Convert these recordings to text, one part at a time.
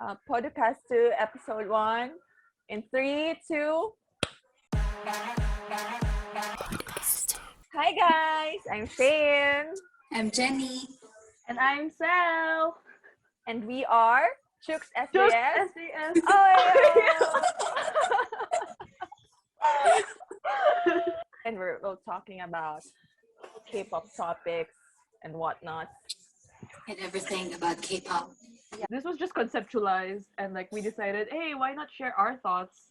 Podocasteu episode 1 in 3, 2. Hi guys, I'm Shane. I'm Jenny. And I'm Sel. And we are Chooks Just SDS. SDS. Oh, yeah. And we're talking about K-pop topics and whatnot. And everything about K-pop. Yeah. This was just conceptualized, and we decided, hey, why not share our thoughts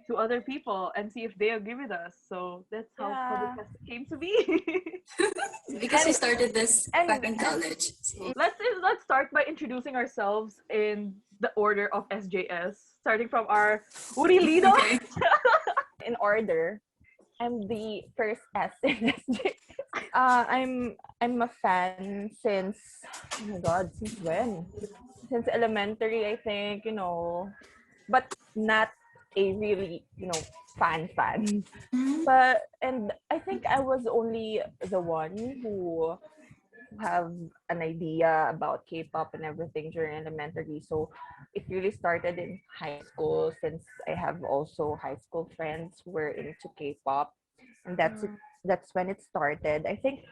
to other people and see if they agree with us? So that's how podcast came to be. Because we started this back in college. So. Let's start by introducing ourselves in the order of SJS, starting from our Uri Lido. Okay. In order, I'm the first S in SJS. I'm a fan since, oh my god, since when? Since elementary, I think, but not a really, fan. Mm-hmm. And I think I was only the one who have an idea about K-pop and everything during elementary. So it really started in high school, since I have also high school friends who were into K-pop, and that's when it started. I think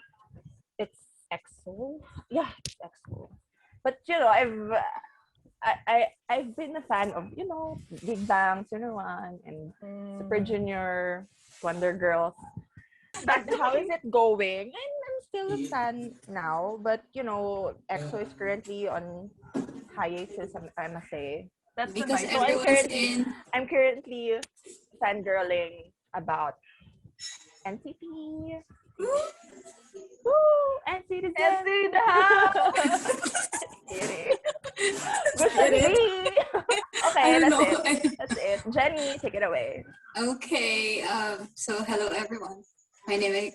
it's EXO. Yeah, it's EXO. But I've been a fan of Big Bang, One, and Super Junior, Wonder Girls. But how is it going? I'm still a fan now, but EXO is currently on hiatus, I must say. That's because nice. I'm currently fangirling about NCT. Woo! NCT in the house. Okay, that's it. Jenny, take it away. Okay. So hello everyone. My name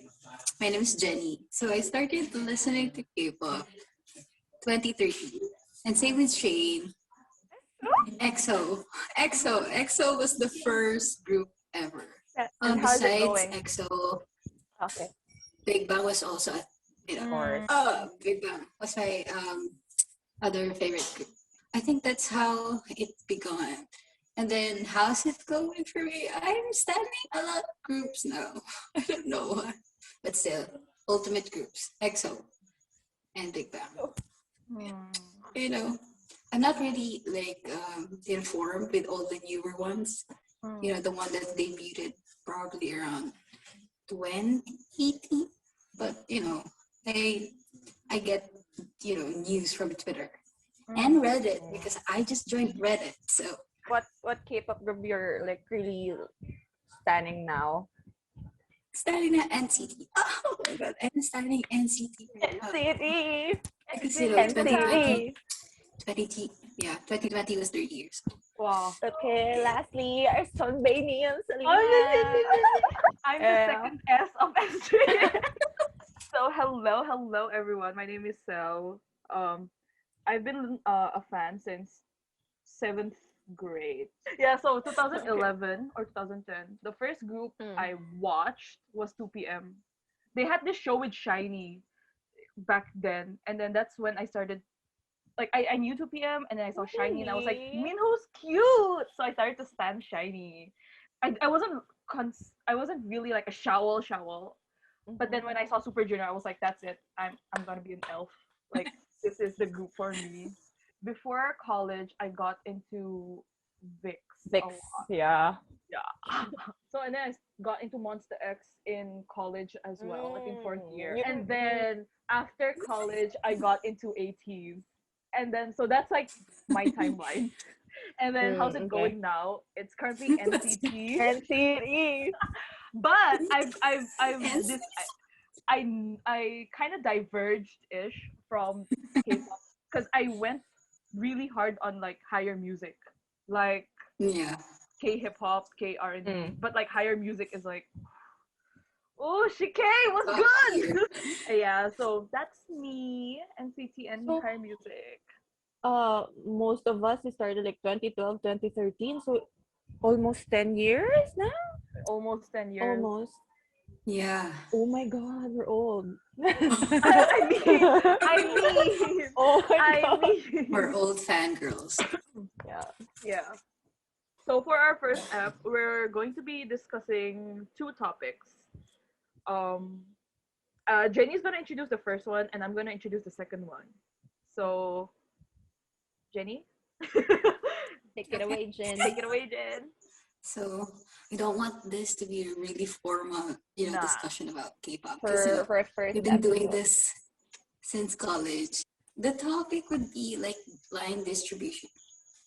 is Jenny. So I started listening to K-pop 2013, and same with Shane. EXO was the first group ever. And how's it Besides going? EXO, Okay. Big Bang was also, Of course. Big Bang was my other favorite group. I think that's how it began. And then how's it going for me? I'm standing a lot of groups now. I don't know why. But still, ultimate groups, EXO and Big Bang. I'm not really informed with all the newer ones. The one that debuted probably around 2018. But I get news from Twitter and Reddit, because I just joined Reddit. So what K-pop group you're really standing now? Standing at NCT. Oh my god, I'm standing NCT. NCT. Because 2020 was 3 years. Wow. Okay, lastly, our Sonbanian Selena. I'm the second S of SJ. So hello everyone. My name is Sel. I've been a fan since 7th grade. Yeah, so 2011 or 2010. The first group I watched was 2PM. They had this show with SHINee back then, and then that's when I started. I knew 2PM, and then I saw SHINee, and I was like, Minho's cute. So I started to stan SHINee. I wasn't really like a showl. But then when I saw Super Junior, I was like, that's it. I'm gonna be an elf. This is the group for me. Before college, I got into VIX. Yeah. So and then I got into Monster X in college as well, in 4th year. And then after college, I got into ATEEZ. And then so that's my timeline. And then how's it going now? It's currently NCT. NCT. But I kind of diverged-ish from K-pop, because I went really hard on higher music, K-hip hop, K R&B, but higher music is oh, Shike was good. Yeah, so that's me, NCT and higher music. Most of us started 2012, 2013, so almost 10 years now. Almost 10 years. Almost. Yeah. Oh my god, we're old. I mean, oh my god. We're old fangirls. Yeah. So for our first app, we're going to be discussing two topics. Um, Jenny's gonna introduce the first one, and I'm gonna introduce the second one. So, Jenny, Take it Okay. away, Jen. take it away, Jen. So we don't want this to be a really formal, Nah. discussion about K-pop because For a first we've been doing episode. this since college. The topic would be like line distribution,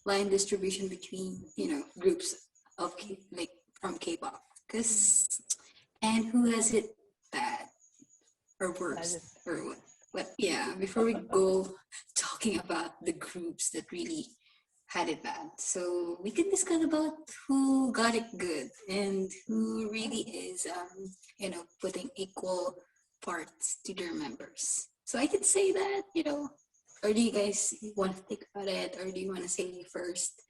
line distribution between groups of like from K-pop. Cause and who has it bad or As worse it- or what? But yeah, before we go talking about the groups that really had it bad, so we can discuss about who got it good and who really is, putting equal parts to their members. So I can say that, or do you guys want to think about it, or do you want to say first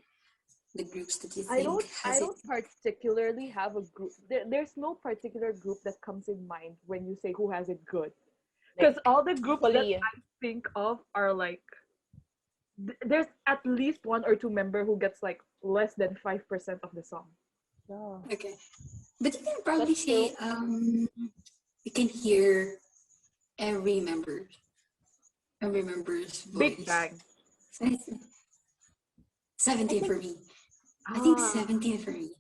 the groups that you I think don't I has it? don't particularly have a group. There's no particular group that comes in mind when you say who has it good. Like Because all the groups that equally. I think of are like there's at least one or two member who gets like less than 5% of the song. Yeah, Okay, but you can probably that's true. say you can hear every member every member's Big voice. Bang. So it's I 17 think for me. I think Ah, 17 for me.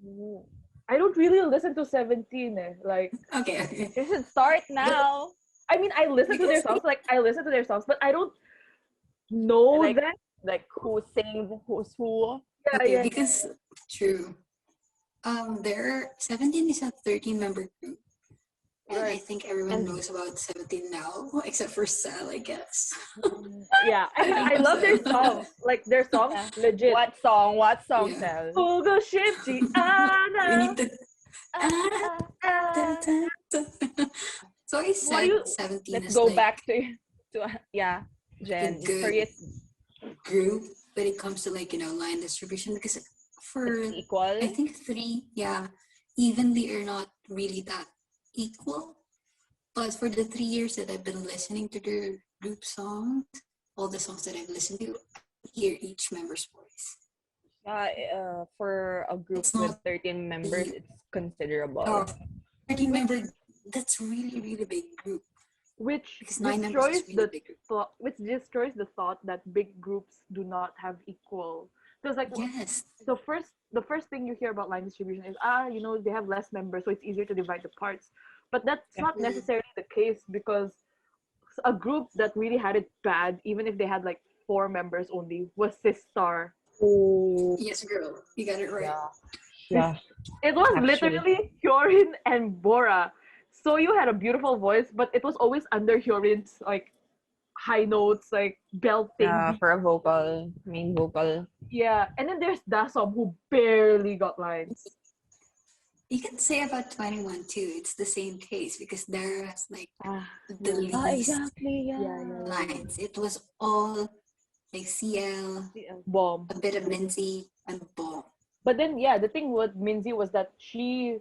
mm, I don't really listen to 17 eh. Like Okay, okay. you should start But now. I mean I listen to their because songs, like I listen to their songs, but I don't know Like them. who's sing, who's who. Yeah, okay, yeah, because true. There 17 is a 13 member group. And I right. think everyone And knows about 17 now, except for Sal, I guess. Yeah. I mean I I know love their Sal. songs. Like their songs, yeah. legit. What song? What song, Yeah. Sel? Hugo Shifty We Anna. need to Ah, ah, ah, da, ah. da, da. So I What do said you 17 Let's is go like back to yeah, a Jen. For good it, group when it comes to like line distribution because it's for I equal. think three, yeah, evenly are not really that equal. But for the 3 years that I've been listening to their group songs, all the songs that I've listened to, I hear each member's voice. For a group It's with not 13 members, the it's considerable. uh, 13 which member. That's really really big group which because 9 members destroys is really the big group. thought that big groups do not have equal, because like Yes, the first thing you hear about line distribution is they have less members so it's easier to divide the parts, but that's Yeah. not mm, necessarily the case, because a group that really had it bad, even if they had like four members only, was Sistar. Oh, yes, girl, you got it right. yeah. Sis- Yeah, it was actually. literally Hyorin and Bora. So you had a beautiful voice, but it was always under Hyorin's like high notes, like belting Yeah, deep. for a vocal, main vocal. Yeah, and then there's Dasom who barely got lines. You can say about 21 too. It's the same case because there was like Ah, the least exactly. Yeah, yeah, Yeah. yeah, yeah. lines. It was all like CL, Yeah. Bomb. a bit of Lindsay, and Bomb. But then, yeah, the thing with Minzy was that she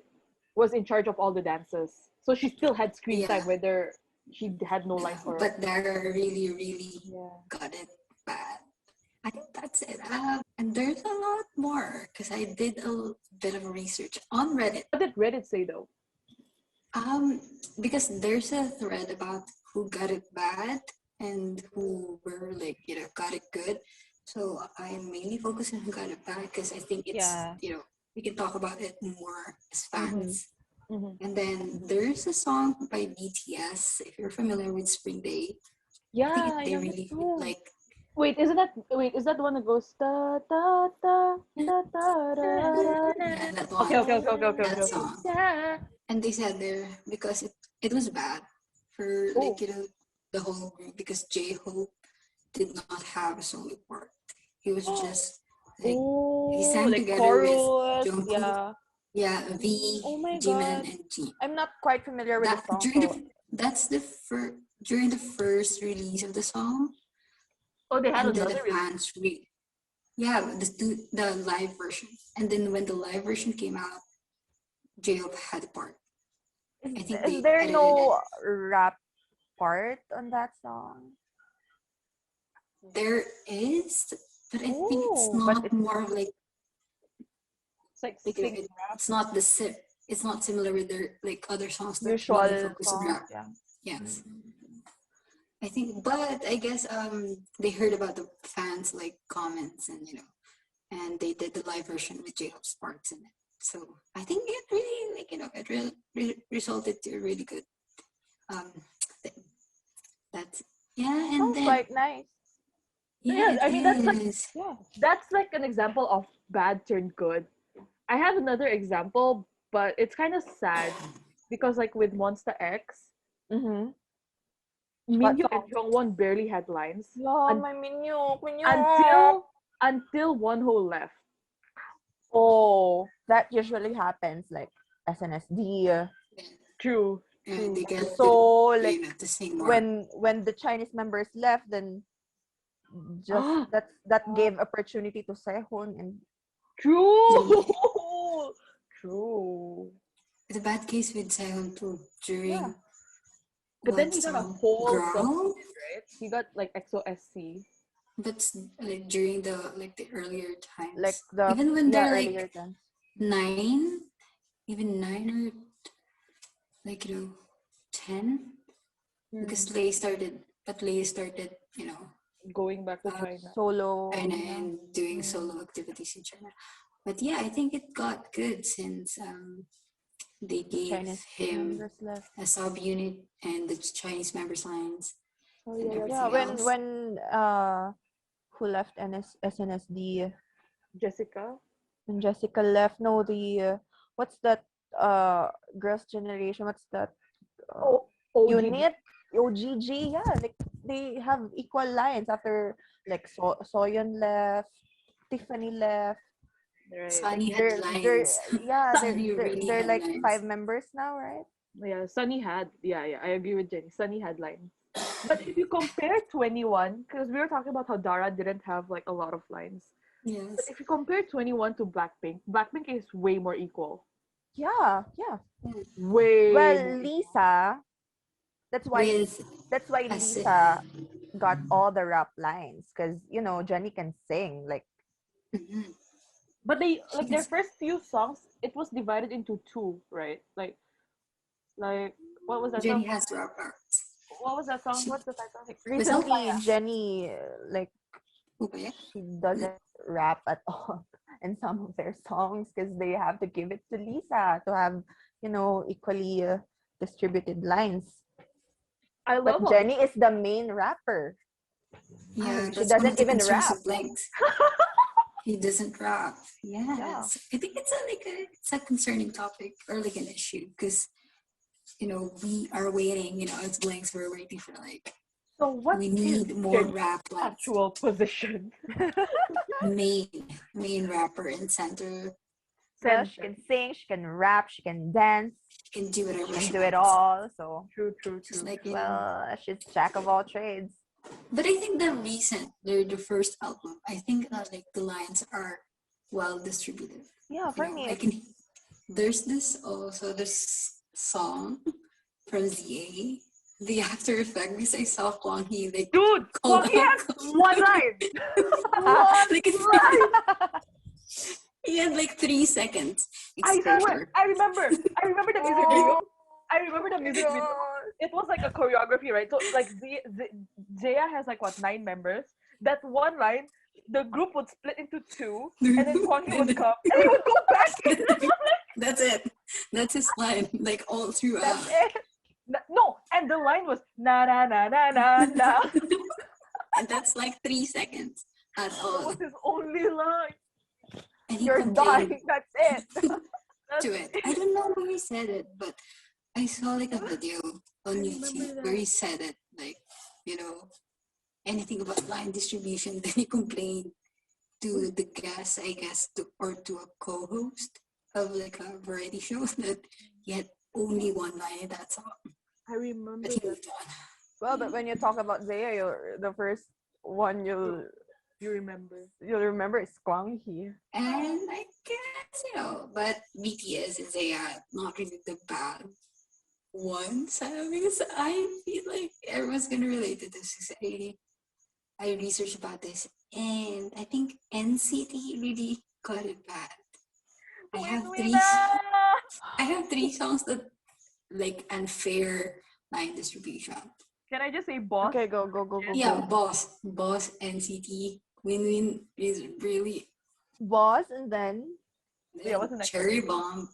was in charge of all the dances, so she still had screen Yeah, time, whether she had no yeah. line for. But Dara really, really Yeah. got it bad. I think that's it. And there's a lot more because I did a bit of research on Reddit. What did Reddit say though? Um, because there's a thread about who got it bad and who were like, got it good. So I am mainly focusing on who got it bad because I think it's, Yeah. we can talk about it more as Mm-hmm. fans. Mm-hmm. And then there's a song by BTS, if you're familiar with Spring Day. I Yeah, think I they love it really too. like, Is that the one that goes da da da da da da? yeah, that Okay, one, okay, okay, okay, okay, okay, that okay. song. Yeah. And they said there because it was bad for like, Oh, the whole group because J-Hope did not have a solo part. He was just like he Oh, sang like together with chorus. Jungkook, Yeah. yeah, V, Oh my Jimin, god. and Jin. I'm not quite familiar with the That song, during so the that's the first during the first release of the song, oh, they had and then the another release. fans yeah, the live version, and then when the live version came out, J-Hope had a part. Is, I think is they there edited it. no rap part on that song? There is, but I think it's but not more of like It's like like sing rap. it's not it's not similar with their like other songs that mainly usual focus on songs, rap. yeah. Yes. I think, but I guess they heard about the fans like comments and and they did the live version with J-Hope's parts in it. So I think it really like it resulted to a really good um thing. That's yeah, and Sounds then like nice. yeah, Yeah, it I mean that's like is. an example of bad turned good. I have another example, but it's kind of sad because like with Monster X, Mm-hmm. What Minhyuk and song? Jongwon barely had lines Yeah, un- my Minyuk, Minyuk. until Wonho left. Oh, that usually happens like SNSD. True, And they true. get So like to sing more. when the Chinese members left, then just that gave opportunity to Sehun and True. True. It's a bad case with Sehun too yeah. during But then what he got a song? whole Girl? substitute, right? He got like EXO-SC. But like during the earlier Like times, the even when they're earlier like times. 9, even 9 or like 10, because Lay started Going back to uh, China. Solo. China Yeah. and doing solo activities in China. But yeah, I think it got good since they The gave Chinese him members left. a sub unit and the Chinese members lines Oh and yeah, that's Yeah, everything right. else. when who left SNSD Jessica. when Jessica left, no, the what's that girls generation, what's that uh, Oh, OGG. unit, OGG, yeah, like they have equal lines after like Soyeon left, Tiffany left. Right. Sunny had They're lines. yeah, Sunny really they're had like lines. 5 members now, right? Yeah, Sunny had. Yeah, yeah. I agree with Jenny. Sunny had lines. But if you compare 21, because we were talking about how Dara didn't have like a lot of lines. But Yes. if you compare 21 to Blackpink, Blackpink is way more equal. Yeah, yeah. Way more Well, equal. Lisa, that's why With as Lisa got all the rap lines because Jenny can sing like Mhm. But they She like can their first few songs, it was divided into two, right? Like what was that Jenny song? has rap parts. What was that song? She What's the title? like with recently Opaya. Jenny like Opaya? she doesn't rap at all in some of their songs because they have to give it to Lisa to have equally distributed lines. I But love how Jenny is the main rapper. Yeah, She that's one of doesn't the even concerns rap. of Blanks. He doesn't rap. Yeah. Yes. I think it's a concerning topic or like an issue because we are waiting, as Blanks we're waiting for like so what we is need more Jenny's rap lines. actual position? Main rapper in center. Well, she Center. can sing, she can rap, she can dance, She can do she whatever can she do it wants. all. So, True, true, Just true, like true. well, she's jack of all trades. but I think the first album, I think like the lines are well distributed. Yeah, for me, I it's can. There's this song from ZA, the After Effect, because I saw Kwang Hee like Dude, called Kwang Hee out. has one line. One Like line. he had like 3 seconds I swear, exposure. I remember. I remember the music video. oh I remember the my music video. god. It was like a choreography, right? So like Jaya has like what 9 members. That one line, the group would split into two, and then Kwang Hee would come, and he would go back. That's it. That's his line, like all throughout. That's it. No, and the line was na na na na na na. And that's like 3 seconds at That all. was his only line. And he You're done. complained That's it. That's to it. I don't know where he said it, but I saw like a video on I YouTube remember where that. he said it, like, anything about line distribution. Then he complained to the guest, I guess, or to a co-host of like a variety show that he had only one line in that song. I remember But he that. moved on. Well, but when you talk about Zaya, the first one You remember? you'll remember is Kwang Hee. And I guess, but BTS is not really the bad ones because I feel like everyone's gonna relate to this. 'Cause I researched about this. And I think NCT really got it bad. I Win have win three. ah! I have three songs that like unfair line distribution. Can I just say boss? Okay, go. Yeah, Boss, NCT, Win Win is really Boss, and then Yeah, what's the next one? Cherry Bomb.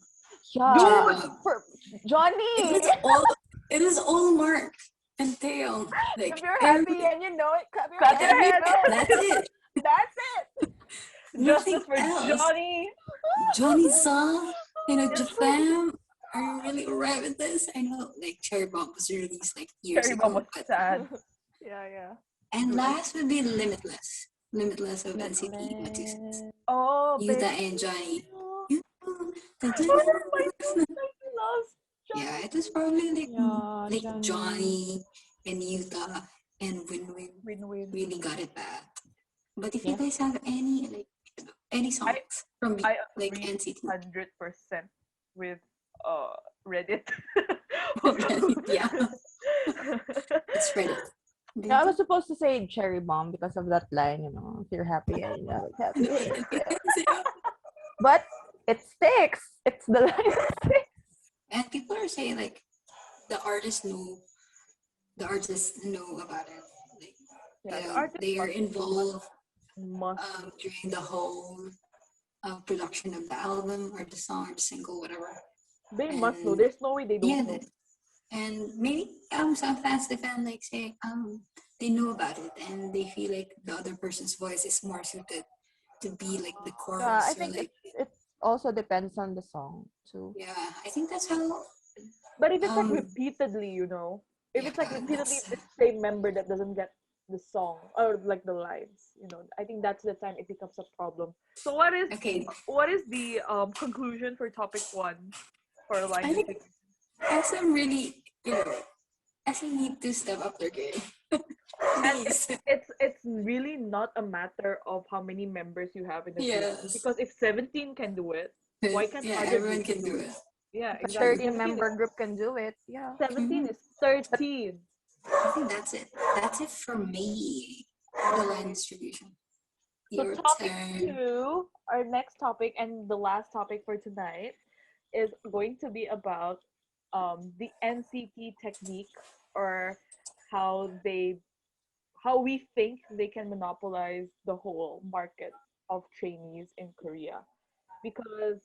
yeah, Dude! Uh, for it Johnny. was all it was all Mark and Taeyong. If Like you're happy every and you know it, clap your Clap your hands. hands! that's it. That's it. Nothing Justice for else. Johnny! Johnny Song, Just for Jafam. Are you really alright with this? I know, like Cherry Bomb was released like years Cherry Bomb ago, was but sad. Yeah. and last would be Limitless. Limitless of NCT 126. Oh, Yuta baby. and Johnny. Oh, my goodness, I lost Yeah, Johnny. it was probably Yeah, like Johnny. Johnny and Yuta and Win Win Win-win. really got it bad. But if you Yes. guys have any songs from I like agree NCT, 100% with Reddit. yeah, it's Reddit. Yeah, I was supposed to say cherry bomb because of that line, if you're happy and you know it's happy. But it sticks. It's the line that sticks. And people are saying like the artists know about it. Like Yeah, the artist they are involved must during the whole production of the album or the song or the single, whatever. they must know. And There's no way they don't yeah, know. and maybe some fans defend like say they know about it and they feel like the other person's voice is more suited to be like the Yeah, I chorus or think like it also depends on the song too. yeah, I think that's how But if it's like um repeatedly, if yeah, it's like repeatedly that's the same member that doesn't get the song or like the lines, I think that's the time it becomes a problem. So okay. what is the conclusion for topic one for line I think distribution? SM really SM need to step up their game. And Please. it's really not a matter of how many members you have in the group, Yes. because if 17 can do it, why can't Yeah, other everyone groups can do it. Yeah, If a exactly. 13-member group can do it, yeah. 17 Mhm. is 13. I think that's it. That's it for me. The line distribution. So Your topic turn. 2, our next topic and the last topic for tonight is going to be about the NCT technique, or how we think they can monopolize the whole market of trainees in Korea. Because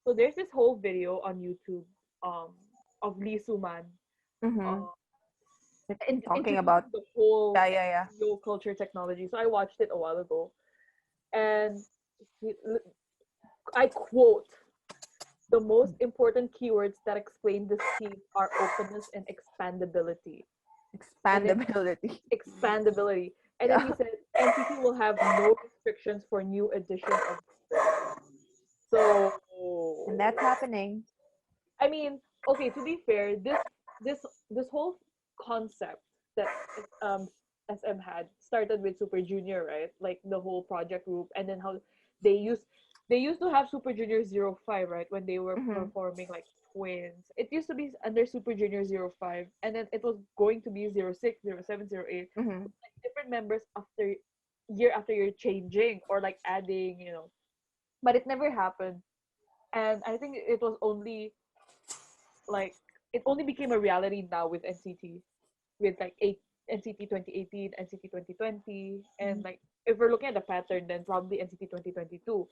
so there's this whole video on YouTube of Lee Suman Mm-hmm. uh, Talking introducing about the whole yeah. Yo culture technology. So I watched it a while ago, and he, I quote, "The most important keywords that explain this team are openness and expandability." And then Expandability. expandability. And then Yeah. he said NCT will have no restrictions for new editions of members. So And that's happening. I mean, okay, to be fair, this whole concept that SM had started with Super Junior, right? Like the whole project group, and then how they used they used to have Super Junior 05, right? When they were Mm-hmm. performing like twins. It used to be under Super Junior 05, and then it was going to be 06, 07, 08. Mm-hmm. Like different members after year changing or like adding. But it never happened. And I think it was only like it only became a reality now with NCT, with like NCT 2018, NCT 2020, and like if we're looking at the pattern, then probably NCT 2022.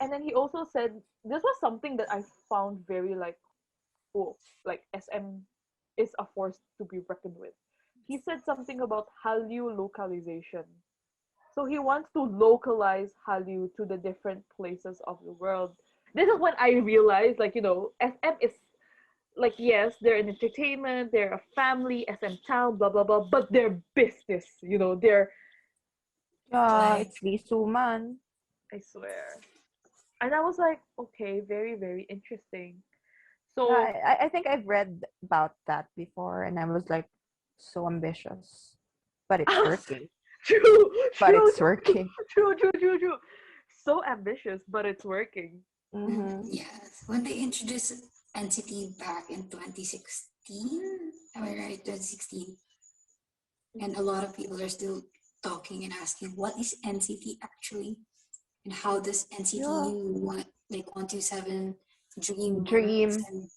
And then he also said this was something that I found very like, oh, like SM is a force to be reckoned with. He said something about Hallyu localization. So he wants to localize Hallyu to the different places of the world. This is when I realized, like, SM is like, yes, they're an entertainment, they're a family, SM Town, blah blah blah, but they're business. They're Yeah, Like it's Lee Suman. I swear. And I was like, okay, very very interesting. Yeah, So I think I've read about that before, and I was like, so ambitious, but it's working. true, But true, it's working. true. So ambitious, but it's working. Mm-hmm. yes, when they introduced NCT back in 2016, am I right? 2016, and a lot of people are still talking and asking, what is NCT actually? And how does Yeah. NCT like 127 Dream works, Dream. and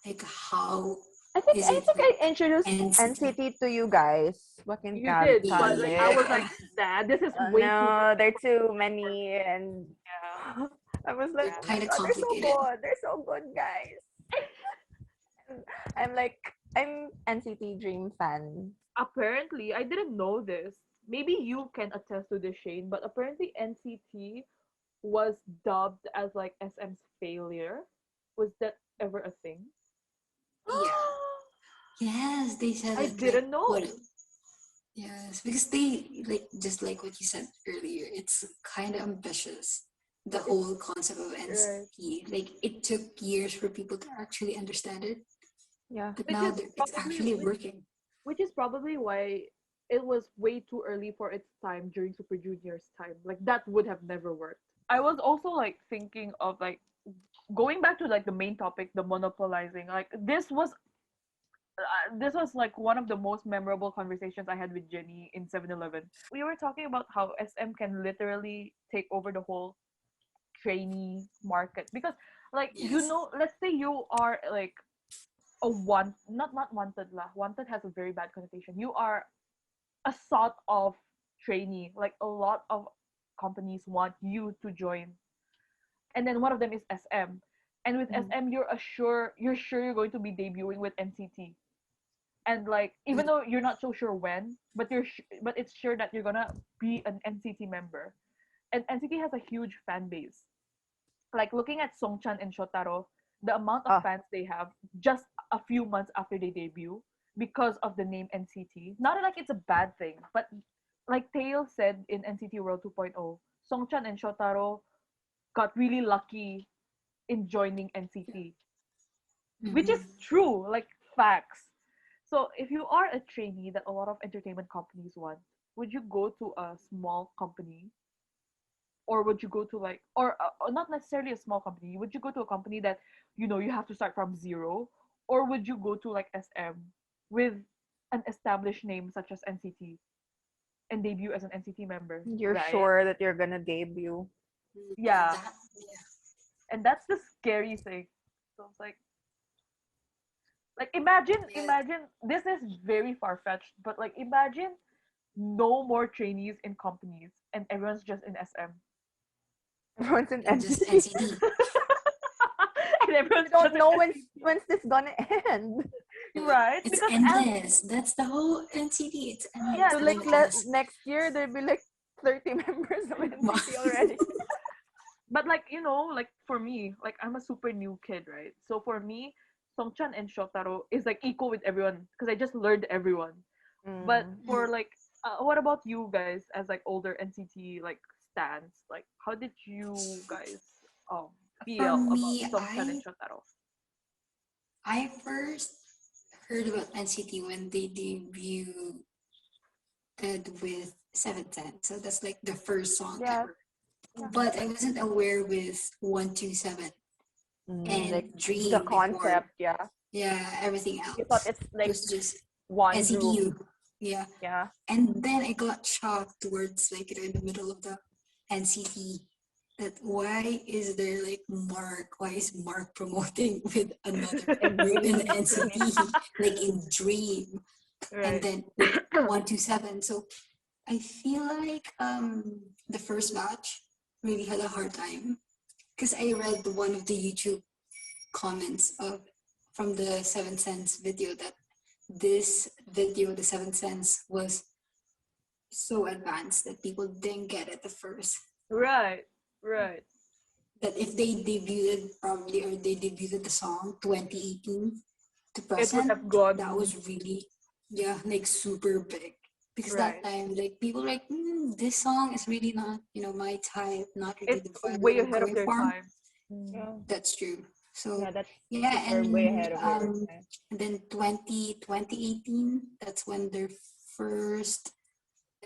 like how I think is I it think like I introduced NCT? NCT to you guys back in You did, but like I college. was like, Yeah, Dad, this is Oh way too much. no, there are too many, and Yeah, I was like, they're yeah. oh my kind of god, they're so complicated. good, they're so good, guys. And I'm like, I'm NCT Dream fan. Apparently, I didn't know this. Maybe you can attest to this, Shane, but apparently NCT was dubbed as like SM's failure. Was that ever a thing? Yeah. Yes, they said I it like didn't what? know. Yes, because they like just like what you said earlier. It's kind of ambitious. The But it's whole concept of right. NCT, like it took years for people to actually understand it, Yeah. but Which now is it's probably actually working. which is probably why it was way too early for its time during Super Junior's time. Like that would have never worked. I was also like thinking of like going back to like the main topic, the monopolizing. Like this was like one of the most memorable conversations I had with Jenny in 7-Eleven. We were talking about how SM can literally take over the whole trainee market because like Yes. let's say you are like a one not wanted lah. Wanted has a very bad connotation. You are a sort of trainee. Like a lot of companies want you to join. And then one of them is SM. And with Mhm. SM you're sure you're going to be debuting with NCT. And like even though you're not so sure when, but but it's sure that you're gonna be an NCT member. And NCT has a huge fan base. Like looking at Songchan and Shotaro, the amount of Oh, fans they have just a few months after they debut because of the name NCT. Not like it's a bad thing, but like Tail said in NCT World 2.0, Songchan and Shotaro got really lucky in joining NCT, which is Mm-hmm. true, like facts. So if you are a trainee that a lot of entertainment companies want, would you go to a small company or would you go to like or not necessarily a small company, would you go to a company that you have to start from zero, or would you go to like SM with an established name such as NCT and debut as an NCT member, you're right? sure that you're gonna debut? Yeah, That yeah. and that's the scary thing. So it's like Yeah. imagine this is very far-fetched, but like imagine no more trainees in companies and everyone's just in SM. Everyone's in And just NCT. NCT. And You everyone's don't just in know NCT. when's this gonna end. Right? It's Because endless. That's the whole NCT. It's yeah, endless, So like limitless. next year there'll be like 30 members of NCT already. but like like for me, like I'm a super new kid, right? So for me, Songchan and Shotaro is like equal with everyone because I just learned everyone. But Mm. for like, what about you guys as like older NCT like stans? Like, how did you guys um For feel about me, Songchan and Shotaro? I first heard about NCT when they debuted with Seven Ten. So that's like the first song Yeah, ever. yeah. But I wasn't aware with 127 Like and the Dream before. concept, yeah. Yeah, everything You thought else. it's It like was just one group. NCTU. Yeah. Yeah. And then I got shocked towards like in the middle of the NCT that why is there like Mark? Why is Mark promoting with another And group in Dream. NCT, like in Dream, and Right. then with 127? So I feel like the first batch really had a hard time because I read one of the YouTube comments of from the Seven Sense video that this video, the Seven Sense, was so advanced that people didn't get it at first. Right. Right. That if they debuted probably or they debuted the song 2018 to It would present, have that gone was really yeah like super big because that right. time like people were like this song is really not my type, not really It's the vibe that way I'm ahead of going their for. time. Mm. Yeah. That's true. So Yeah, that's yeah, they're way ahead of their time. and then 2018, that's when their first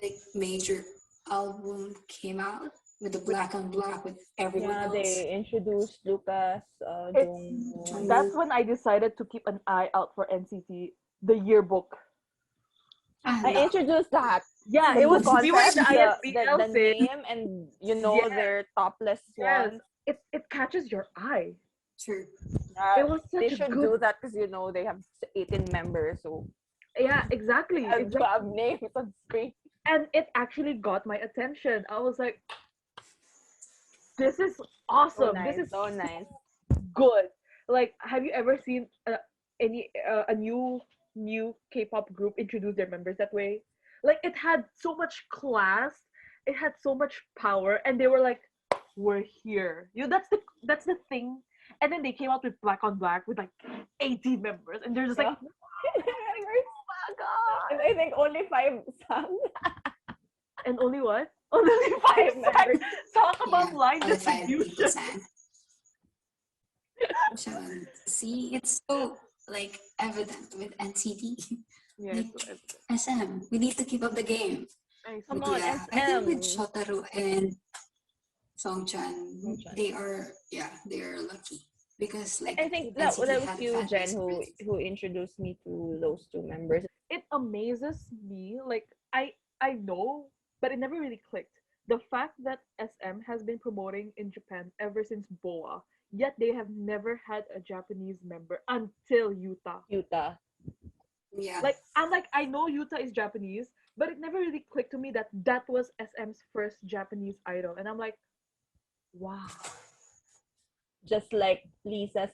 like major album came out with the Which black on black with everyone Yeah, else. they introduced Lucas, it's Jungwoo. that's Jungwoo. when I decided to keep an eye out for NCT, the yearbook. I No. introduced that. Yeah, The it was we were in concept, the the ISBL scene. name, and Yes, their topless yes. ones. It catches your eye. True. It was They such a should good. do that because they have 18 members, so Yeah, exactly, have to exactly. have names on screen. And it actually got my attention. I was like, this is awesome. This is So nice. good. Like, have you ever seen any a new K-pop group introduce their members that way? Like, it had so much class, it had so much power, and they were like, "We're here." That's the thing. And then they came out with Black on Black with like 80 members, and they're just like, Yeah. And I think only 5 songs. and only what? Only five Five members. Talk Yeah. about line Only 5 people distribution. sang. So see, it's so like evident with NCT. Yes, Like SM, we need to keep up the game. I Come see. on, Yeah, I think with SM. Shotaro and Songchan, Songchan. they are lucky because like I think that NCT was had a you, fan Jen, base already. who introduced me to those 2 members. It amazes me. Like, I know, but it never really clicked. The fact that SM has been promoting in Japan ever since BoA, yet they have never had a Japanese member until Yuta. Utah. Yeah, Like, I'm like, I know Yuta is Japanese, but it never really clicked to me that that was SM's first Japanese idol. And I'm like, wow. Just like Lisa's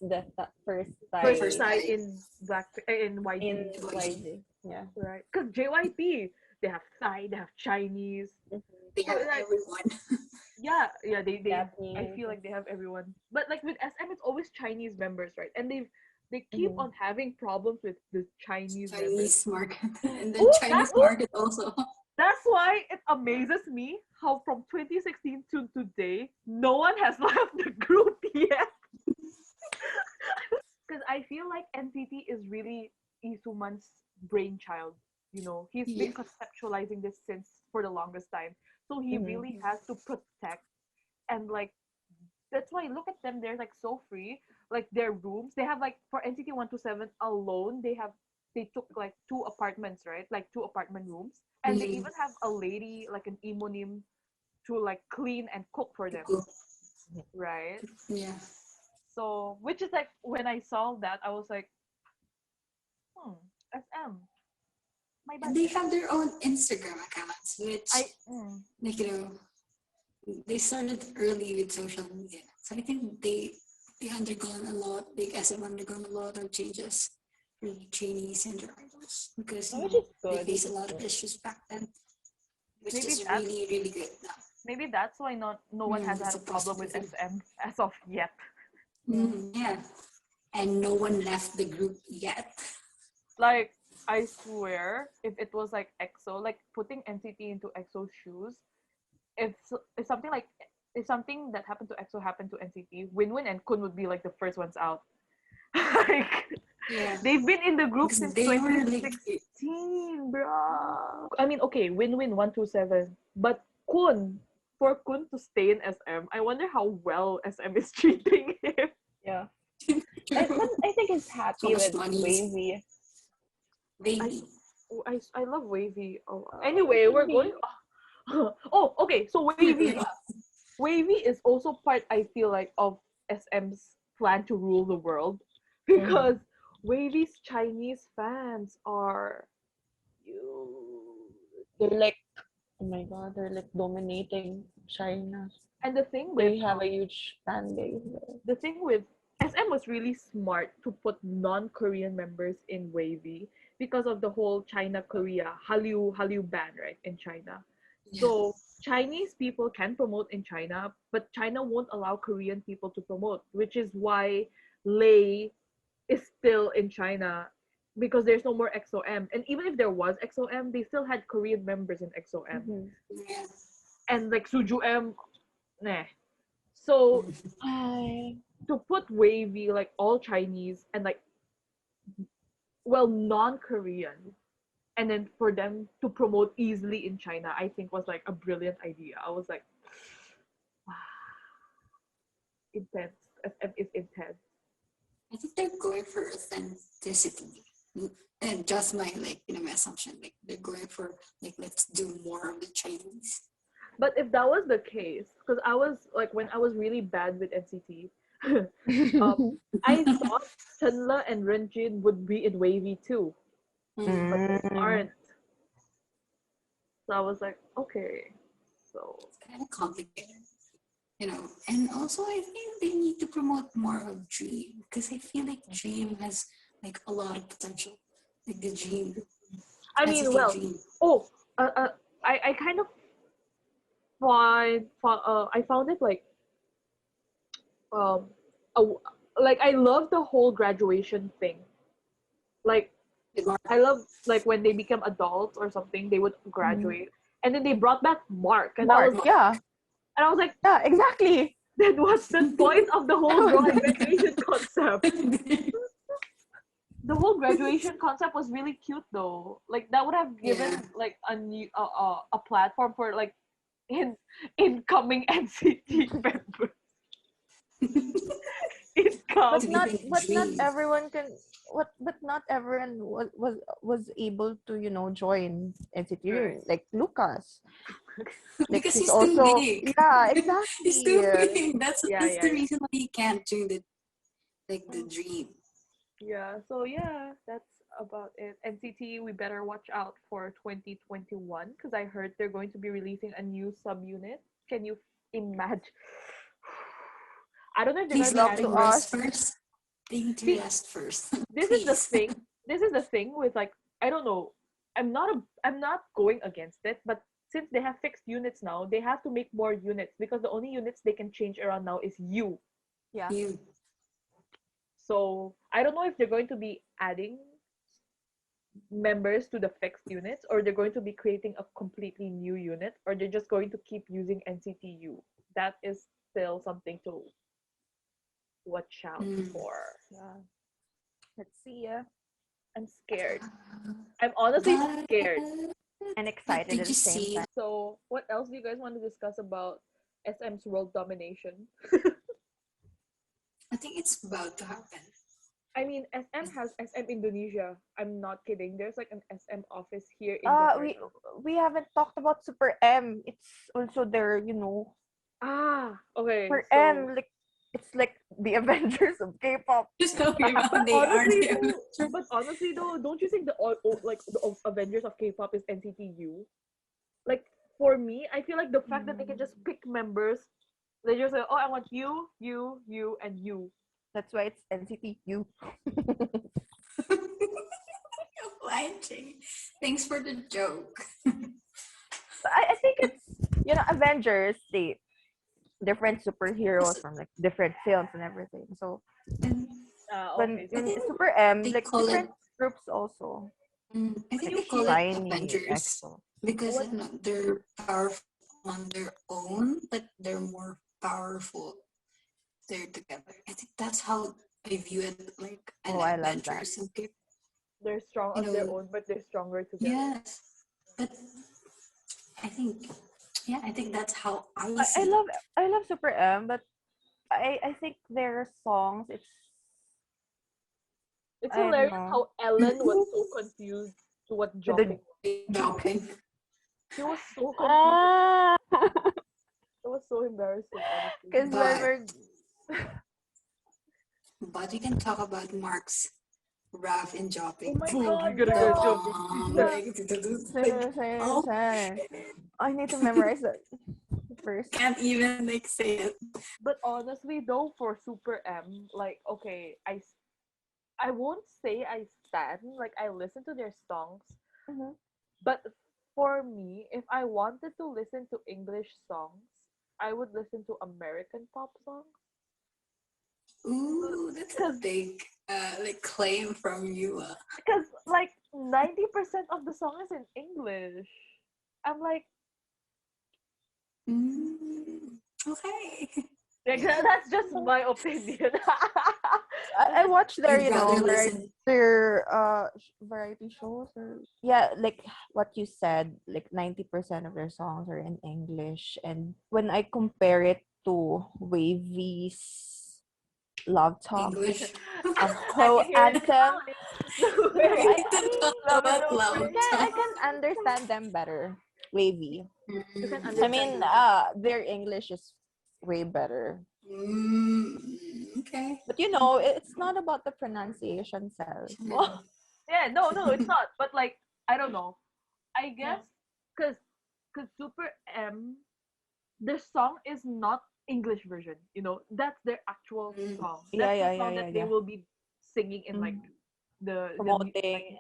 first First First time side time. in Black in YG, in YG. YG. Yeah. right? Because JYP, they have Thai, they have Chinese. They So have like, everyone. yeah, they I Japanese. feel like they have everyone. But like with SM, it's always Chinese members, right? And they keep Mhm. on having problems with the Chinese members. Chinese market and then Oh, Chinese market also. that's why it amazes me how from 2016 to today, no one has left the group yet. Because I feel like NCT is really Isuman's brainchild. You know, he's Yeah. been conceptualizing this since for the longest time. So he Mhm. really has to protect and like that's why look at them, they're like so free. Like their rooms, they have like for NCT 127 alone, they took like 2 apartments, right? Like 2 apartment rooms. And they Mhm. even have a lady, like an imonim, to like clean and cook for them, Cool. right? Yeah. So which is like when I saw that, I was like, SM, my And they budget. have their own Instagram accounts, which I like they started early with social media. So I think they undergone a lot, like SM undergone a lot of changes for the trainees and their idols because Which is they good. faced a lot of issues back then, which maybe is that's really, really good now. maybe that's why not no one has had That's a a problem positive with thing. SM as of yet. Yeah. And no one left the group yet. Like I swear, if it was like EXO, like putting NCT into EXO's shoes, if something like if something that happened to EXO happened to NCT, Winwin and Kun would be like the first ones out. Like Yeah. they've been in the group Because since they were like 2016, bro. I mean, okay, Win-Win 127, but Kun, for Kun to stay in SM, I wonder how well SM is treating him. Yeah. But I think he's so happy much with money. Wavy. Baby. I love Wavy. Oh, anyway, we're going. Oh, okay. So Wavy, Wavy is also part. I feel like of SM's plan to rule the world because Wavy's Chinese fans are huge. They're like, oh my god, they're like dominating China. And They have a huge fan base there. the thing with SM was really smart to put non-Korean members in Wavy because of the whole China-Korea Hallyu ban, right, in China. Yeah. So Chinese people can promote in China, but China won't allow Korean people to promote, which is why Lay is still in China because there's no more XOM. And even if there was XOM, they still had Korean members in XOM. Yeah. And like Suju M, nah. So to put Wavy like all Chinese and like non-Korean and then for them to promote easily in China, I think was like a brilliant idea. I was like, wow, intense. SM is intense. I think they're going for authenticity. and just my my assumption, like they're going for let's do more of the Chinese. But if that was the case, because I was like when I was really bad with NCT, um, I thought Chenle and Renjin would be in Wavy too, Mm. but they Mm. aren't. So I was like, okay. So It's kind of complicated, and also I think they need to promote more of Dream, because I feel like Dream has a lot of potential, like the Dream I mean, NCT well, Dream. oh, I kind of I found it um, a, like I love the whole graduation thing. Like With Mark. I love like when they become adults or something, they would graduate, and then they brought back Mark, and Mark, yeah, I was like, yeah, exactly. then what's the point of the That whole was the thing. graduation concept? The whole graduation concept was really cute though. Like that would have Yeah. given like a new a platform for like in incoming NCT members. But Incoming. not, Sleeping but not Dream. everyone can. What? But not everyone was able to join NCT Right. Dream. Like Lucas, like Because he's he's too also, big. yeah, He's exactly. too big. That's Yeah, that's yeah, the yeah. reason why he can't join the Dream. Yeah. So yeah, that's about it. NCT, we better watch out for 2021 because I heard they're going to be releasing a new subunit. Can you imagine? I don't know if they're going Please to be let Love adding to them more. rest us. first. They need to See, rest first. this is the Please. thing. This is the thing with like I don't know. I'm not going against it, but since they have fixed units now, they have to make more units because the only units they can change around now is you. Yeah. You. So I don't know if they're going to be adding members to the fixed units or they're going to be creating a completely new unit or they're just going to keep using NCTU. That is still something to watch out Mm. for. Yeah. Let's see. Yeah. I'm scared. I'm honestly But scared. And but excited did at you the same see? time. So, what else do you guys want to discuss about SM's world domination? I think it's about to happen. I mean, SM has SM Indonesia. I'm not kidding. There's like an SM office here in Uh, we Jakarta. we haven't talked about Super M. It's also there. Ah, okay. Super So, M, like it's like the Avengers of K-pop. Just talking but about they are honestly the though, Avengers. don't you think the Avengers of K-pop is NCTU? Like for me, I feel like the fact that they can just pick members, they just say, "Oh, I want you, you, you, and you." That's why it's NCTU. Lying. Thanks for the joke. I think it's Avengers, they different superheroes from like different films and everything. So And Ah, when okay. I So when think Super M, they like call it. different groups also, I can think like you they call hear it Shiny, Avengers EXO. because what? they're powerful on their own, but they're more powerful they're together. I think that's how I view it, like an Oh, I love that. Avengers. Okay, They're strong you on their know, own, but they're stronger together. yes, but I think, yeah, I think that's how I I, I see love it. I love Super M, but I think their songs, It's I don't hilarious know, how Ellen was so confused to what with the dropping. Dropping. She was so confused. oh, It was so embarrassing, honestly. because when but we're but we can talk about Mark's rap and Oh dropping. my oh god, my yeah. The god, bomb, Yeah. oh, I need to memorize that first. can't even say it. But honestly though, for Super M, like okay, I won't say I stan, like I listen to their songs, Mhm. but for me, if I wanted to listen to English songs, I would listen to American pop songs. Ooh, that's a Cause, big claim from you. cause like 90% of the song is in English. I'm Okay. like that's just my opinion. I watched their You'd rather listen. variety shows, or yeah, like what you said, like 90% of their songs are in English, and when I compare it to Wavy's love talk, English. a I whole can hear it in anthem. your No, We voice. need to talk Love it about over. I loud can I talk. can understand them better. Wavy. You can I understand mean, Okay. me. their English is way better. Okay. But you know, it's not about the pronunciation, Sel. Yeah, no, it's not. But like, I don't know. I guess because Super M, their song is not English version. You know, that's their actual Mm. song. Yeah, That's the yeah, yeah, song yeah, that they yeah. will be singing in like Mm. like Promoting.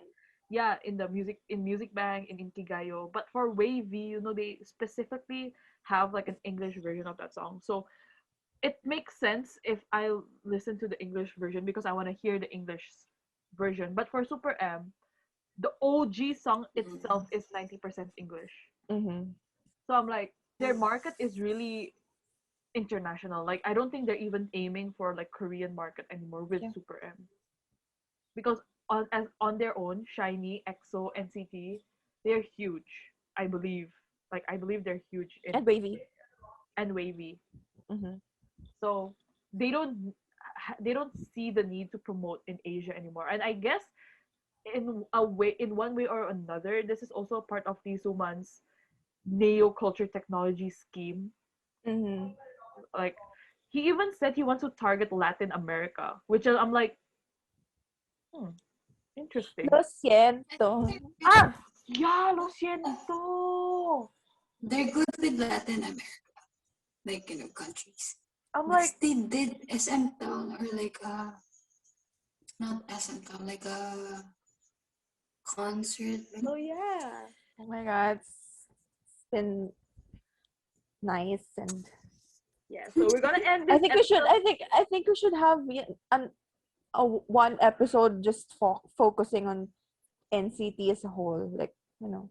yeah, in the music bank in Inkigayo. But for Wavy, you know, they specifically have like an English version of that song. So it makes sense if I listen to the English version because I want to hear the English version. But for Super M, the OG song itself Mm. is 90% English. Mm-hmm. So I'm like, their market is really international. Like I don't think they're even aiming for like Korean market anymore with Yeah. Super M. Because on their own, Shiny, EXO, NCT, they're huge. I believe. Like I believe they're huge in And Wavy. and Wavy. Mm-hmm. So they don't see the need to promote in Asia anymore. And I guess in one way or another, this is also part of Lee Suman's neo culture technology scheme. Mm-hmm. Like he even said he wants to target Latin America, which I'm like, hmm, interesting. Lo I siento. think Ah, yeah, lo siento. they're good with Latin America, like countries. I'm Because like, they did SM Town or like not SM Town, like a concert. Like, oh yeah. Oh my god, it's been nice and Yeah, so we're gonna end I this think we should episode. I think we should have one episode just focusing on NCT as a whole, like, you know,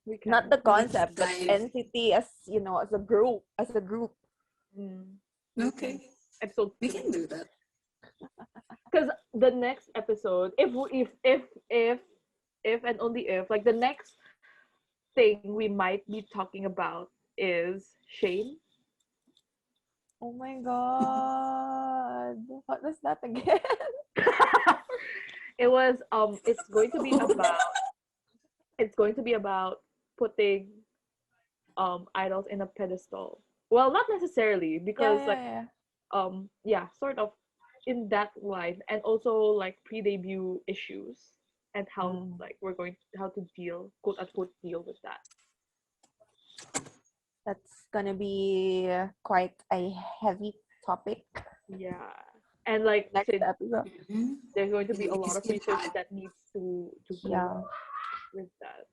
We not can. the let's concept, but dive. NCT as, you know, as a group. Mm, we can. Okay, Episode we two. can do that. Because the next episode, if and only if, like the next thing we might be talking about is Shane. Oh my god. What was that again? It's going to be about putting idols in a pedestal. Well, not necessarily Yeah, because like yeah, yeah, sort of in that line, and also like pre-debut issues and yeah. how like we're going how to deal, quote unquote, deal with that. That's gonna be quite a heavy topic Yeah. And like next since episode. there's going to be Gonna a be lot of still research hot. that needs to go Yeah. with that.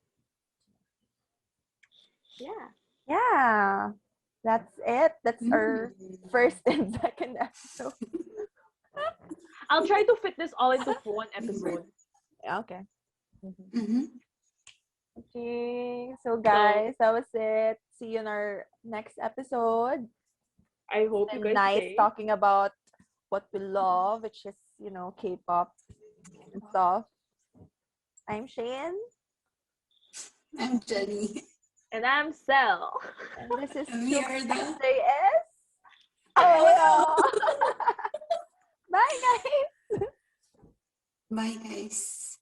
Yeah. Yeah. That's it. That's our Mm. first and second episode. I'll try to fit this all into one episode. Yeah, okay. Mhm. Mm-hmm. Okay. So So guys, that was it. See you in our next episode. I hope you And guys nice stay. talking about what we love, which is, you know, K-pop and stuff. I'm Shane, I'm Jenny. And I'm Sel. and this is And we Super are the. SJS. Oh Oh no! no! Bye guys. Bye, guys.